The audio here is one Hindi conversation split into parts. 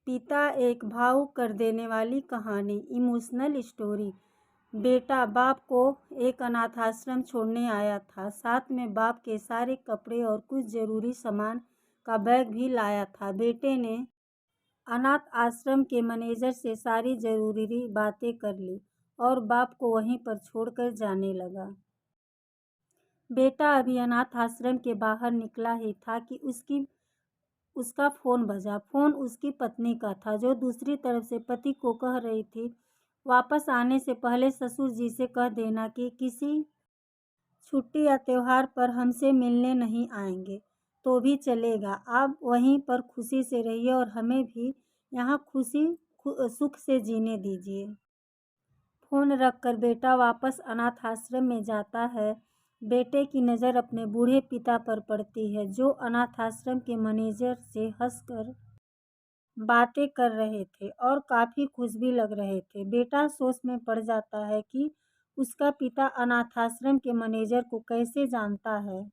पिता एक भावुक कर देने वाली कहानी, इमोशनल स्टोरी। बेटा बाप को एक अनाथ आश्रम छोड़ने आया था। साथ में बाप के सारे कपड़े और कुछ जरूरी सामान का बैग भी लाया था। बेटे ने अनाथ आश्रम के मैनेजर से सारी जरूरी बातें कर ली और बाप को वहीं पर छोड़कर जाने लगा। बेटा अभी अनाथ आश्रम के बाहर निकला ही था कि उसका फ़ोन बजा। फ़ोन उसकी पत्नी का था, जो दूसरी तरफ से पति को कह रही थी, वापस आने से पहले ससुर जी से कह देना कि किसी छुट्टी या त्योहार पर हमसे मिलने नहीं आएंगे तो भी चलेगा। आप वहीं पर खुशी से रहिए और हमें भी यहाँ सुख से जीने दीजिए। फ़ोन रखकर बेटा वापस अनाथ आश्रम में जाता है। बेटे की नज़र अपने बूढ़े पिता पर पड़ती है, जो अनाथ आश्रम के मैनेजर से हंसकर बातें कर रहे थे और काफ़ी खुश भी लग रहे थे। बेटा सोच में पड़ जाता है कि उसका पिता अनाथ आश्रम के मैनेजर को कैसे जानता है।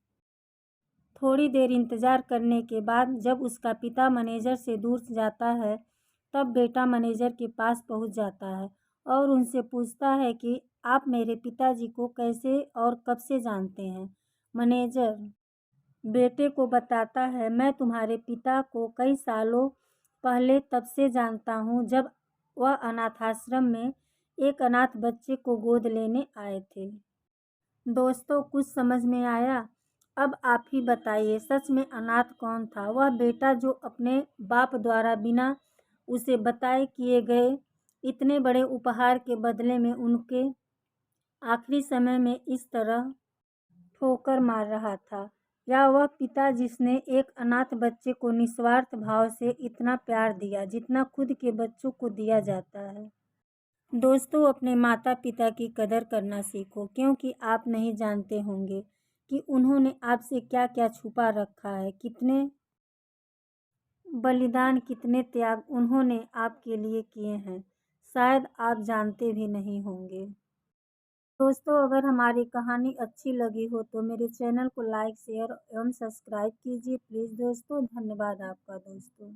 थोड़ी देर इंतज़ार करने के बाद जब उसका पिता मैनेजर से दूर जाता है, तब बेटा मैनेजर के पास पहुंच जाता है और उनसे पूछता है कि आप मेरे पिताजी को कैसे और कब से जानते हैं। मैनेजर बेटे को बताता है, मैं तुम्हारे पिता को कई सालों पहले तब से जानता हूँ जब वह अनाथ आश्रम में एक अनाथ बच्चे को गोद लेने आए थे। दोस्तों, कुछ समझ में आया? अब आप ही बताइए, सच में अनाथ कौन था? वह बेटा जो अपने बाप द्वारा बिना उसे बताए किए गए इतने बड़े उपहार के बदले में उनके आखिरी समय में इस तरह ठोकर मार रहा था, या वह पिता जिसने एक अनाथ बच्चे को निस्वार्थ भाव से इतना प्यार दिया जितना खुद के बच्चों को दिया जाता है। दोस्तों, अपने माता पिता की कदर करना सीखो, क्योंकि आप नहीं जानते होंगे कि उन्होंने आपसे क्या क्या छुपा रखा है, कितने बलिदान, कितने त्याग उन्होंने आपके लिए किए हैं, शायद आप जानते भी नहीं होंगे। दोस्तों, अगर हमारी कहानी अच्छी लगी हो तो मेरे चैनल को लाइक, शेयर एवं सब्सक्राइब कीजिए प्लीज़। दोस्तों, धन्यवाद आपका दोस्तों।